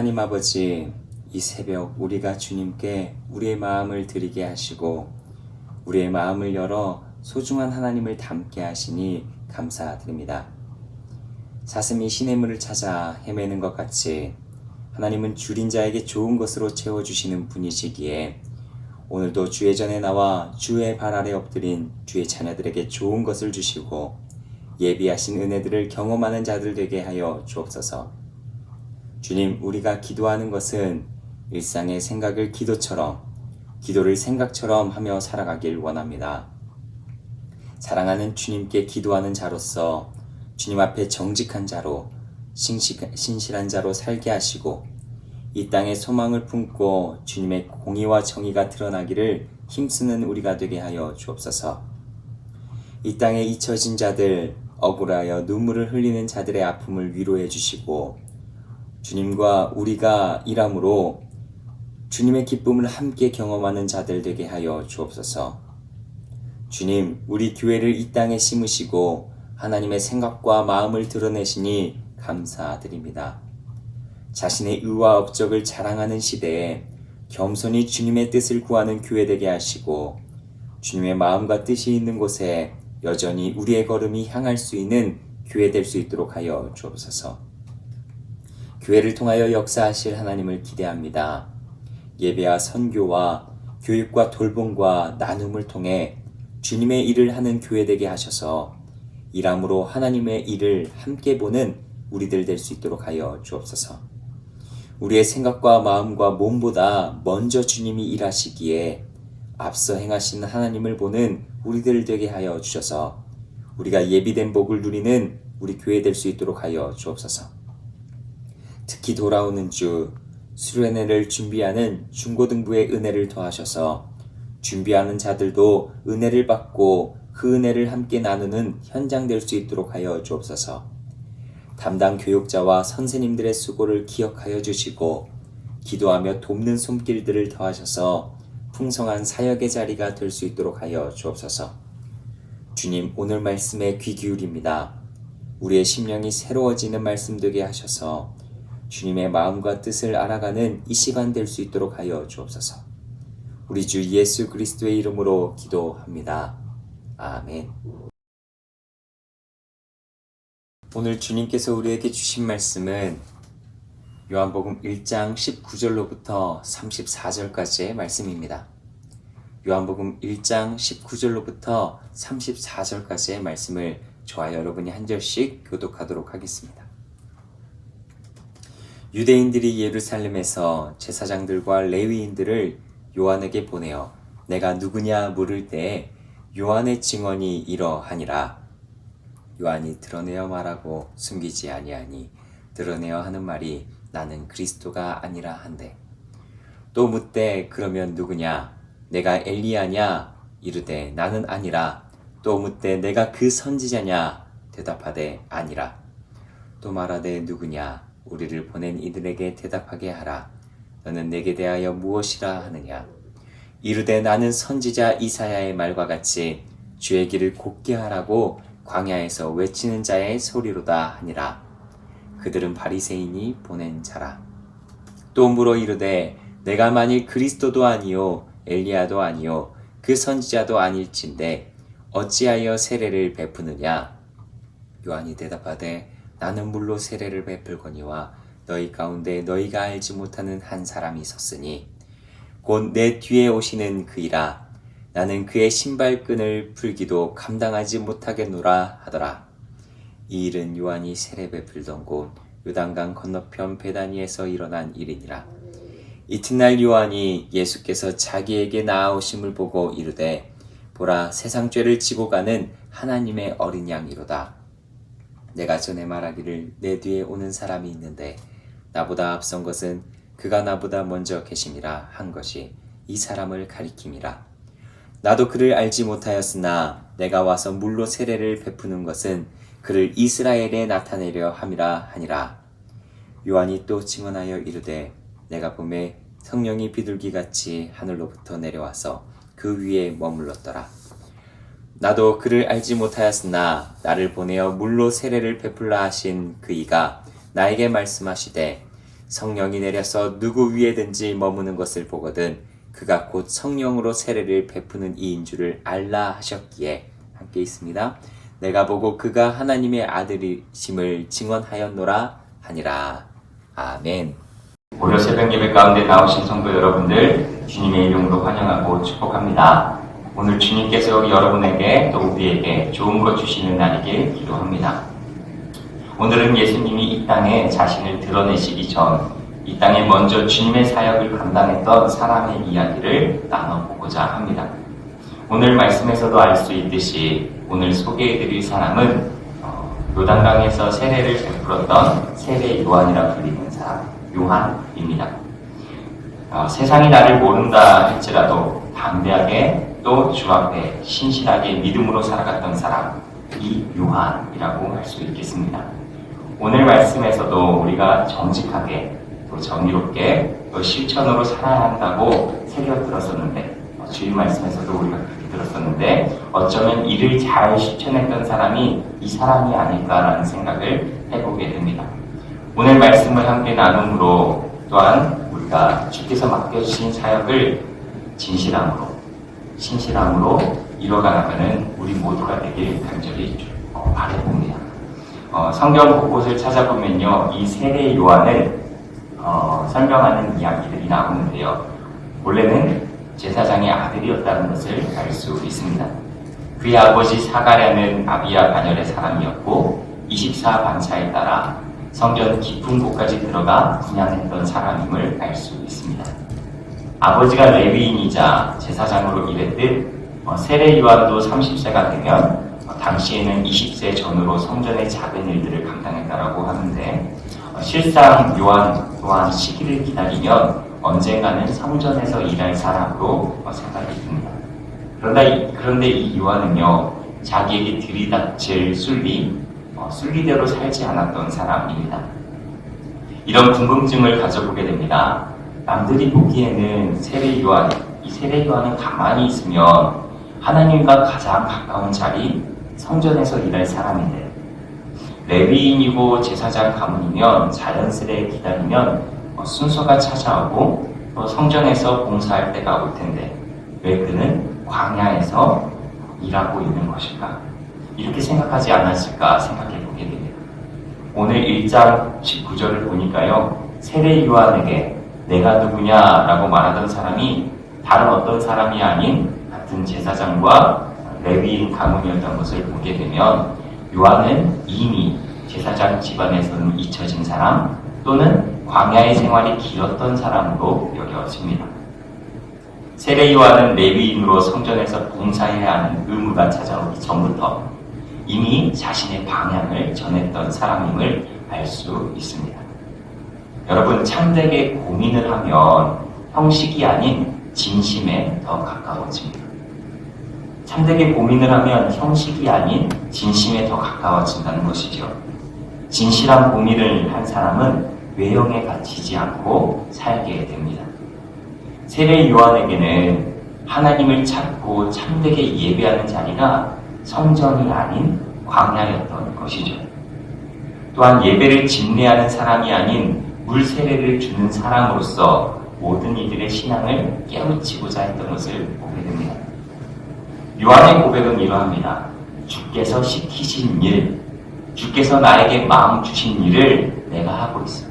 하나님 아버지, 이 새벽 우리가 주님께 우리의 마음을 드리게 하시고 우리의 마음을 열어 소중한 하나님을 닮게 하시니 감사드립니다. 사슴이 시냇물을 찾아 헤매는 것 같이 하나님은 줄인 자에게 좋은 것으로 채워주시는 분이시기에 오늘도 주의 전에 나와 주의 발 아래 엎드린 주의 자녀들에게 좋은 것을 주시고 예비하신 은혜들을 경험하는 자들 되게 하여 주옵소서. 주님, 우리가 기도하는 것은 일상의 생각을 기도처럼, 기도를 생각처럼 하며 살아가길 원합니다. 사랑하는 주님께 기도하는 자로서 주님 앞에 정직한 자로, 신실한 자로 살게 하시고 이 땅에 소망을 품고 주님의 공의와 정의가 드러나기를 힘쓰는 우리가 되게 하여 주옵소서. 이 땅에 잊혀진 자들, 억울하여 눈물을 흘리는 자들의 아픔을 위로해 주시고 주님과 우리가 일함으로 주님의 기쁨을 함께 경험하는 자들 되게 하여 주옵소서. 주님, 우리 교회를 이 땅에 심으시고 하나님의 생각과 마음을 드러내시니 감사드립니다. 자신의 의와 업적을 자랑하는 시대에 겸손히 주님의 뜻을 구하는 교회 되게 하시고 주님의 마음과 뜻이 있는 곳에 여전히 우리의 걸음이 향할 수 있는 교회 될 수 있도록 하여 주옵소서. 교회를 통하여 역사하실 하나님을 기대합니다. 예배와 선교와 교육과 돌봄과 나눔을 통해 주님의 일을 하는 교회 되게 하셔서 일함으로 하나님의 일을 함께 보는 우리들 될 수 있도록 하여 주옵소서. 우리의 생각과 마음과 몸보다 먼저 주님이 일하시기에 앞서 행하시는 하나님을 보는 우리들 되게 하여 주셔서 우리가 예비된 복을 누리는 우리 교회 될 수 있도록 하여 주옵소서. 특히 돌아오는 주 수련회를 준비하는 중고등부의 은혜를 더하셔서 준비하는 자들도 은혜를 받고 그 은혜를 함께 나누는 현장 될 수 있도록 하여 주옵소서. 담당 교육자와 선생님들의 수고를 기억하여 주시고 기도하며 돕는 손길들을 더하셔서 풍성한 사역의 자리가 될 수 있도록 하여 주옵소서. 주님, 오늘 말씀에 귀 기울입니다. 우리의 심령이 새로워지는 말씀 되게 하셔서 주님의 마음과 뜻을 알아가는 이 시간 될 수 있도록 하여 주옵소서. 우리 주 예수 그리스도의 이름으로 기도합니다. 아멘. 오늘 주님께서 우리에게 주신 말씀은 요한복음 1장 19절로부터 34절까지의 말씀입니다. 요한복음 1장 19절로부터 34절까지의 말씀을 저와 여러분이 한 절씩 교독하도록 하겠습니다. 유대인들이 예루살렘에서 제사장들과 레위인들을 요한에게 보내어 내가 누구냐 물을 때에 요한의 증언이 이러하니라. 요한이 드러내어 말하고 숨기지 아니하니 드러내어 하는 말이 나는 그리스도가 아니라 한대. 또 묻되 그러면 누구냐? 내가 엘리야냐? 이르되 나는 아니라. 또 묻되 내가 그 선지자냐? 대답하되 아니라. 또 말하되 누구냐? 우리를 보낸 이들에게 대답하게 하라. 너는 내게 대하여 무엇이라 하느냐? 이르되 나는 선지자 이사야의 말과 같이 주의 길을 곧게 하라고 광야에서 외치는 자의 소리로다 하니라. 그들은 바리새인이 보낸 자라. 또 물어 이르되 내가 만일 그리스도도 아니요 엘리야도 아니요 그 선지자도 아닐진데 어찌하여 세례를 베푸느냐? 요한이 대답하되 나는 물로 세례를 베풀거니와 너희 가운데 너희가 알지 못하는 한 사람이 섰으니 곧 내 뒤에 오시는 그이라. 나는 그의 신발끈을 풀기도 감당하지 못하겠노라 하더라. 이 일은 요한이 세례 베풀던 곳 요단강 건너편 베다니에서 일어난 일이니라. 이튿날 요한이 예수께서 자기에게 나아오심을 보고 이르되 보라, 세상 죄를 지고 가는 하나님의 어린 양이로다. 내가 전에 말하기를 내 뒤에 오는 사람이 있는데 나보다 앞선 것은 그가 나보다 먼저 계심이라 한 것이 이 사람을 가리킴이라. 나도 그를 알지 못하였으나 내가 와서 물로 세례를 베푸는 것은 그를 이스라엘에 나타내려 함이라 하니라. 요한이 또 증언하여 이르되 내가 보매 성령이 비둘기같이 하늘로부터 내려와서 그 위에 머물렀더라. 나도 그를 알지 못하였으나 나를 보내어 물로 세례를 베풀라 하신 그이가 나에게 말씀하시되 성령이 내려서 누구 위에든지 머무는 것을 보거든 그가 곧 성령으로 세례를 베푸는 이인 줄을 알라 하셨기에 함께 있습니다. 내가 보고 그가 하나님의 아들이심을 증언하였노라 하니라. 아멘. 무료 새벽 예배 가운데 나오신 성도 여러분들 주님의 이름으로 환영하고 축복합니다. 오늘 주님께서 여러분에게 또 우리에게 좋은 것 주시는 날이길 기도합니다. 오늘은 예수님이 이 땅에 자신을 드러내시기 전 이 땅에 먼저 주님의 사역을 감당했던 사람의 이야기를 나눠보고자 합니다. 오늘 말씀에서도 알 수 있듯이 오늘 소개해드릴 사람은 요단강에서 세례를 베풀었던 세례 요한이라 불리는 사람 요한입니다. 세상이 나를 모른다 할지라도 담대하게 또 주 앞에 신실하게 믿음으로 살아갔던 사람 이 요한이라고 할 수 있겠습니다. 오늘 말씀에서도 우리가 정직하게 또 정의롭게 또 실천으로 살아야 한다고 새겨 들었었는데 주일 말씀에서도 우리가 그렇게 들었었는데 어쩌면 이를 잘 실천했던 사람이 이 사람이 아닐까라는 생각을 해보게 됩니다. 오늘 말씀을 함께 나눔으로 또한 우리가 주께서 맡겨주신 사역을 진실함으로 신실함으로 이뤄가나가는 우리 모두가 되길 간절히 바라봅니다. 성경 곳곳을 찾아보면요 이 세례 요한을 설명하는 이야기들이 나오는데요. 원래는 제사장의 아들이었다는 것을 알 수 있습니다. 그의 아버지 사가랴는 아비야 반열의 사람이었고 24반차에 따라 성전 깊은 곳까지 들어가 분양했던 사람임을 알 수 있습니다. 아버지가 레위인이자 제사장으로 일했듯 세례 요한도 30세가 되면 당시에는 20세 전후로 성전의 작은 일들을 감당했다라고 하는데 실상 요한 또한 시기를 기다리면 언젠가는 성전에서 일할 사람으로 생각이 듭니다. 그런데 이 요한은요 자기에게 들이닥칠 순리대로 살지 않았던 사람입니다. 이런 궁금증을 가져보게 됩니다. 남들이 보기에는 이 세례 요한은 가만히 있으면 하나님과 가장 가까운 자리 성전에서 일할 사람인데 레위인이고 제사장 가문이면 자연스레 기다리면 순서가 찾아오고 또 성전에서 봉사할 때가 올 텐데 왜 그는 광야에서 일하고 있는 것일까? 이렇게 생각하지 않았을까 생각해 보게 됩니다. 오늘 1장 19절을 보니까요 세례 요한에게 내가 누구냐라고 말하던 사람이 다른 어떤 사람이 아닌 같은 제사장과 레위인 가문이었던 것을 보게 되면 요한은 이미 제사장 집안에서는 잊혀진 사람 또는 광야의 생활이 길었던 사람으로 여겨집니다. 세례 요한은 레위인으로 성전에서 봉사해야 하는 의무가 찾아오기 전부터 이미 자신의 방향을 전했던 사람임을 알 수 있습니다. 여러분 참되게 고민을 하면 형식이 아닌 진심에 더 가까워집니다. 참되게 고민을 하면 형식이 아닌 진심에 더 가까워진다는 것이죠. 진실한 고민을 한 사람은 외형에 갇히지 않고 살게 됩니다. 세례 요한에게는 하나님을 찾고 참되게 예배하는 자리가 성전이 아닌 광야였던 것이죠. 또한 예배를 집례하는 사람이 아닌 물 세례를 주는 사람으로서 모든 이들의 신앙을 깨우치고자 했던 것을 보게 됩니다. 요한의 고백은 이러합니다. 주께서 시키신 일, 주께서 나에게 마음 주신 일을 내가 하고 있어.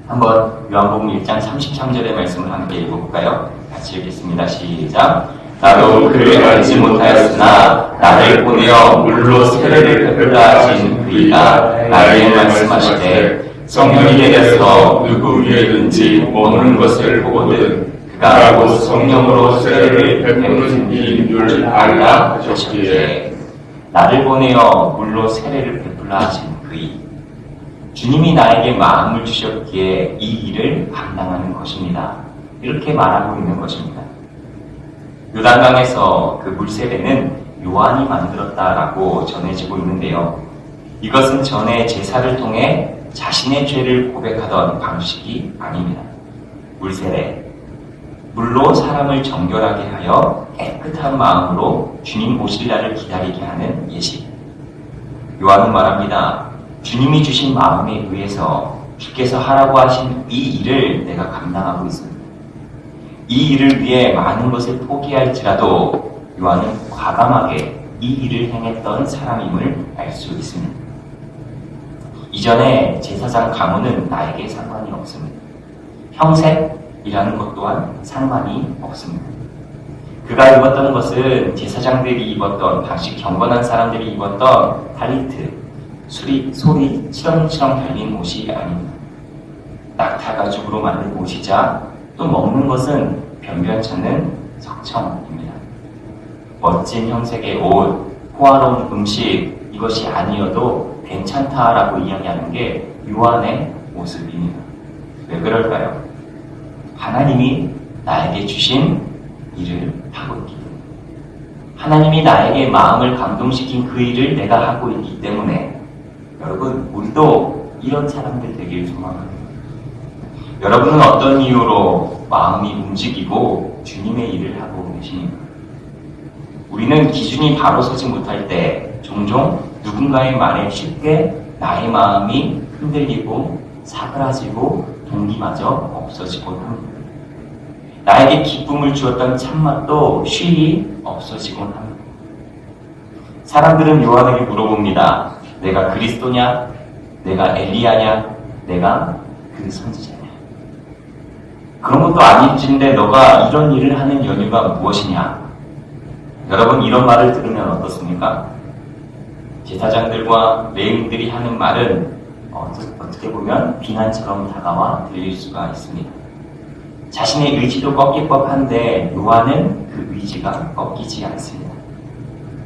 한번 요한복음 1장 33절의 말씀을 함께 읽어볼까요? 같이 읽겠습니다. 시작. 나도 그를 알지 못하였으나 나를 보내어 물로 세례를 베풀라 하신 그이가 나에게 말씀하시되 성령이 내려서 누구 위에든지 머무는 것을 보거든 그가 곧 성령으로 세례를 베푸는 이인 줄 알라 하셨기에 나를 보내어 물로 세례를 베풀라 하신 그이 주님이 나에게 마음을 주셨기에 이 일을 감당하는 것입니다. 이렇게 말하고 있는 것입니다. 요단강에서 그 물세례는 요한이 만들었다라고 전해지고 있는데요. 이것은 전에 제사를 통해 자신의 죄를 고백하던 방식이 아닙니다. 물세례, 물로 사람을 정결하게 하여 깨끗한 마음으로 주님 오실 날을 기다리게 하는 예식. 요한은 말합니다. 주님이 주신 마음에 의해서 주께서 하라고 하신 이 일을 내가 감당하고 있습니다. 이 일을 위해 많은 것을 포기할지라도 요한은 과감하게 이 일을 행했던 사람임을 알 수 있습니다. 이전에 제사장 가문은 나에게 상관이 없습니다. 형색이라는 것 또한 상관이 없습니다. 그가 입었던 것은 제사장들이 입었던, 당시 경건한 사람들이 입었던 탈리트, 소리 치렁치렁 달린 옷이 아닙니다. 낙타 가죽으로 만든 옷이자 또 먹는 것은 변변찮은 석청입니다. 멋진 형색의 옷, 호화로운 음식, 이것이 아니어도 괜찮다라고 이야기하는 게 요한의 모습입니다. 왜 그럴까요? 하나님이 나에게 주신 일을 하고 있기 때문에, 하나님이 나에게 마음을 감동시킨 그 일을 내가 하고 있기 때문에, 여러분, 우리도 이런 사람들 되길 소망합니다. 여러분은 어떤 이유로 마음이 움직이고 주님의 일을 하고 계십니까? 우리는 기준이 바로 서지 못할 때 종종 누군가의 말에 쉽게 나의 마음이 흔들리고 사그라지고 동기마저 없어지곤 합니다. 나에게 기쁨을 주었던 참맛도 쉬이 없어지곤 합니다. 사람들은 요한에게 물어봅니다. 내가 그리스도냐? 내가 엘리야냐? 내가 그 선지자냐? 그런 것도 아닌데 너가 이런 일을 하는 연유가 무엇이냐? 여러분, 이런 말을 들으면 어떻습니까? 제사장들과 레위인들이 하는 말은 어떻게 보면 비난처럼 다가와 들릴 수가 있습니다. 자신의 의지도 꺾일 법한데 요한은 그 의지가 꺾이지 않습니다.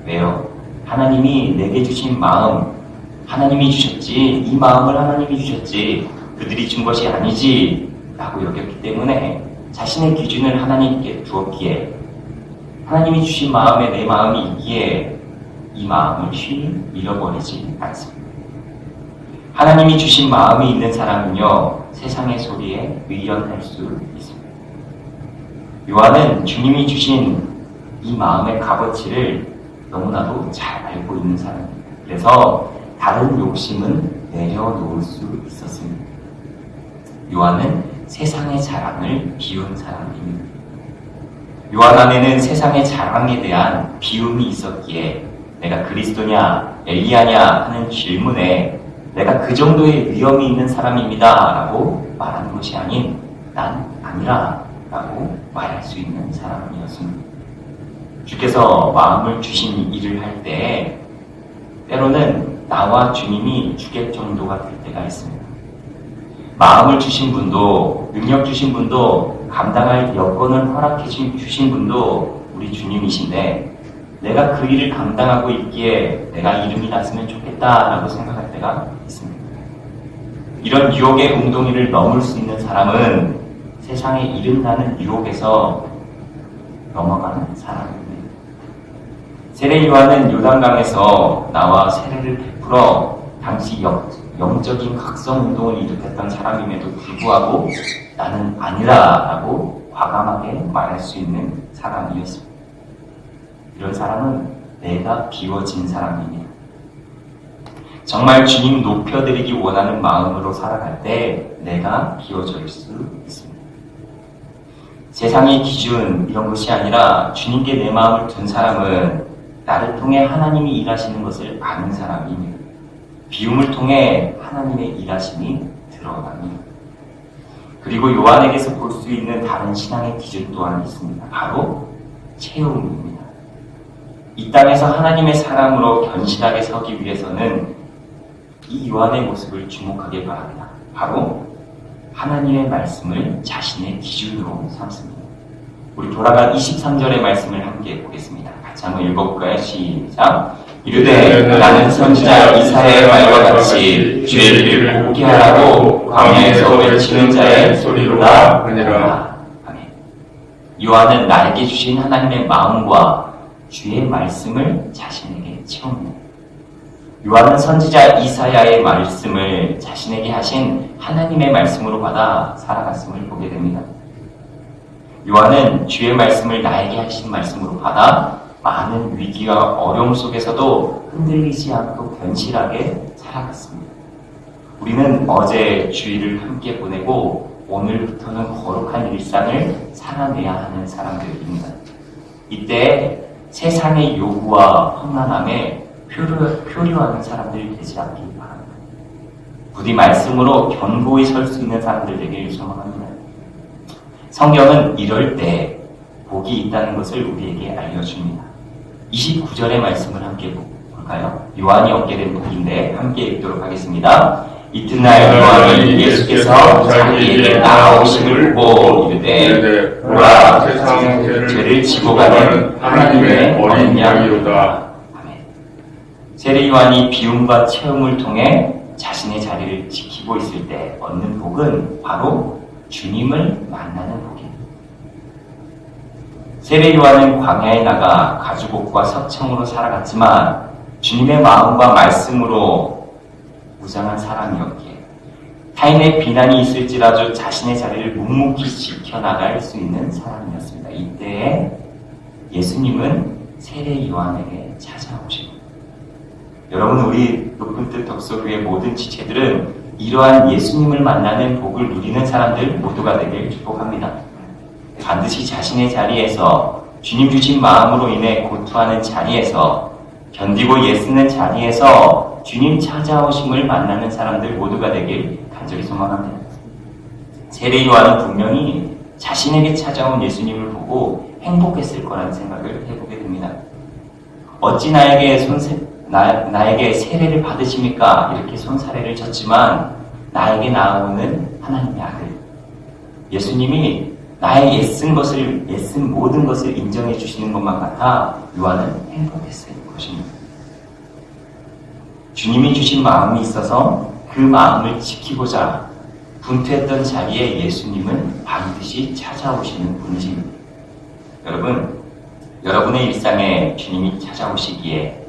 왜요? 하나님이 내게 주신 마음, 하나님이 주셨지, 이 마음을 하나님이 주셨지, 그들이 준 것이 아니지 라고 여겼기 때문에 자신의 기준을 하나님께 두었기에, 하나님이 주신 마음에 내 마음이 있기에 이 마음을 쉬이 잃어버리지 않습니다. 하나님이 주신 마음이 있는 사람은요, 세상의 소리에 의연할 수 있습니다. 요한은 주님이 주신 이 마음의 값어치를 너무나도 잘 알고 있는 사람입니다. 그래서 다른 욕심은 내려놓을 수 있었습니다. 요한은 세상의 자랑을 비운 사람입니다. 요한 안에는 세상의 자랑에 대한 비움이 있었기에 내가 그리스도냐, 엘리야냐 하는 질문에 내가 그 정도의 위험이 있는 사람입니다 라고 말하는 것이 아닌 난 아니라 라고 말할 수 있는 사람이었습니다. 주께서 마음을 주신 일을 할 때 때로는 나와 주님이 주객 정도가 될 때가 있습니다. 마음을 주신 분도, 능력 주신 분도, 감당할 여건을 허락해 주신 분도 우리 주님이신데, 내가 그 일을 감당하고 있기에 내가 이름이 났으면 좋겠다라고 생각할 때가 있습니다. 이런 유혹의 웅덩이를 넘을 수 있는 사람은 세상에 이름 나는 유혹에서 넘어가는 사람입니다. 세례 요한은 요단강에서 나와 세례를 베풀어 당시 영적인 각성운동을 일으켰던 사람임에도 불구하고 나는 아니라 라고 과감하게 말할 수 있는 사람이었습니다. 이런 사람은 내가 비워진 사람입니다. 정말 주님 높여드리기 원하는 마음으로 살아갈 때 내가 비워질 수 있습니다. 세상의 기준 이런 것이 아니라 주님께 내 마음을 둔 사람은 나를 통해 하나님이 일하시는 것을 아는 사람입니다. 비움을 통해 하나님의 일하심이 드러납니다. 그리고 요한에게서 볼 수 있는 다른 신앙의 기준 또한 있습니다. 바로 체험입니다. 이 땅에서 하나님의 사람으로 견실하게 서기 위해서는 이 요한의 모습을 주목하길 바랍니다. 바로 하나님의 말씀을 자신의 기준으로 삼습니다. 우리 돌아간 23절의 말씀을 함께 보겠습니다. 같이 한번 읽어볼까요? 시작! 이르되 나는 선지자 이사야의 말과 같이 주의 길을 곱게 하라고 광야에서 외치는 자의 소리로다 하니라. 아멘. 요한은 나에게 주신 하나님의 마음과 주의 말씀을 자신에게 채웁니다. 요한은 선지자 이사야의 말씀을 자신에게 하신 하나님의 말씀으로 받아 살아갔음을 보게 됩니다. 요한은 주의 말씀을 나에게 하신 말씀으로 받아 많은 위기와 어려움 속에서도 흔들리지 않고 견실하게 살아갔습니다. 우리는 어제 주일을 함께 보내고 오늘부터는 거룩한 일상을 살아내야 하는 사람들입니다. 이때 세상의 요구와 험난함에 표류하는 사람들이 되지 않길 바랍니다. 부디 말씀으로 견고히 설 수 있는 사람들 되길 소망합니다. 성경은 이럴 때 복이 있다는 것을 우리에게 알려줍니다. 29절의 말씀을 함께 볼까요? 요한이 얻게 된 복인데 함께 읽도록 하겠습니다. 이튿날 요한이 예수께서 자기에게 나아오심을 보고 이르되 보라 세상 죄를 지고 가는 하나님의 어린 양이로다. 아멘. 세례 요한이 비움과 체험을 통해 자신의 자리를 지키고 있을 때 얻는 복은 바로 주님을 만나는 복입니다. 세례 요한은 광야에 나가 가죽옷과 석청으로 살아갔지만 주님의 마음과 말씀으로 무장한 사람이었기에 타인의 비난이 있을지라도 자신의 자리를 묵묵히 지켜나갈 수 있는 사람이었습니다. 이때에 예수님은 세례 요한에게 찾아오십니다. 여러분, 우리 높은 뜻 덕소교회 모든 지체들은 이러한 예수님을 만나는 복을 누리는 사람들 모두가 되길 축복합니다. 반드시 자신의 자리에서 주님 주신 마음으로 인해 고투하는 자리에서 견디고 애쓰는 자리에서 주님 찾아오심을 만나는 사람들 모두가 되길 간절히 소망합니다. 세례 요한은 분명히 자신에게 찾아온 예수님을 보고 행복했을 거라는 생각을 해보게 됩니다. 어찌 나에게 세례를 받으십니까? 이렇게 손사래를 쳤지만 나에게 나오는 하나님의 아들 예수님이 나의 애쓴 모든 것을 인정해 주시는 것만 같아 요한은 행복했을 것입니다. 주님이 주신 마음이 있어서 그 마음을 지키고자 분투했던 자리에 예수님은 반드시 찾아오시는 분이십니다. 여러분, 여러분의 일상에 주님이 찾아오시기에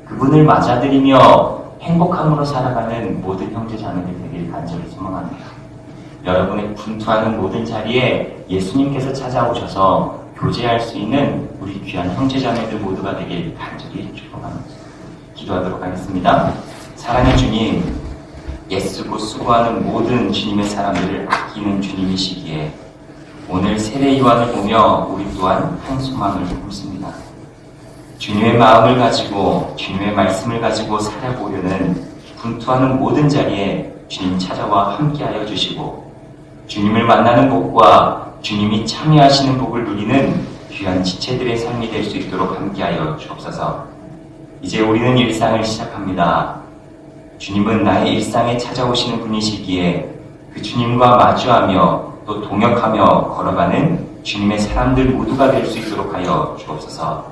그분을 맞아들이며 행복함으로 살아가는 모든 형제자매들 되길 간절히 소망합니다. 여러분의 분투하는 모든 자리에 예수님께서 찾아오셔서 교제할 수 있는 우리 귀한 형제자매들 모두가 되길 간절히 축복합니다. 기도하도록 하겠습니다. 사랑의 주님, 애쓰고 수고하는 모든 주님의 사람들을 아끼는 주님이시기에 오늘 세례 요한을 보며 우리 또한 한 소망을 품습니다. 주님의 마음을 가지고 주님의 말씀을 가지고 살아보려는 분투하는 모든 자리에 주님 찾아와 함께하여 주시고 주님을 만나는 복과 주님이 참여하시는 복을 누리는 귀한 지체들의 삶이 될 수 있도록 함께하여 주옵소서. 이제 우리는 일상을 시작합니다. 주님은 나의 일상에 찾아오시는 분이시기에 그 주님과 마주하며 또 동역하며 걸어가는 주님의 사람들 모두가 될 수 있도록 하여 주옵소서.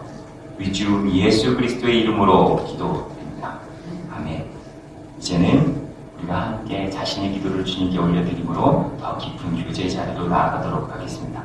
우리 주 예수 그리스도의 이름으로 기도드립니다. 아멘. 이제는 우리가 함께 자신의 기도를 주님께 올려드림으로 더 깊은 교제의 자리로 나아가도록 하겠습니다.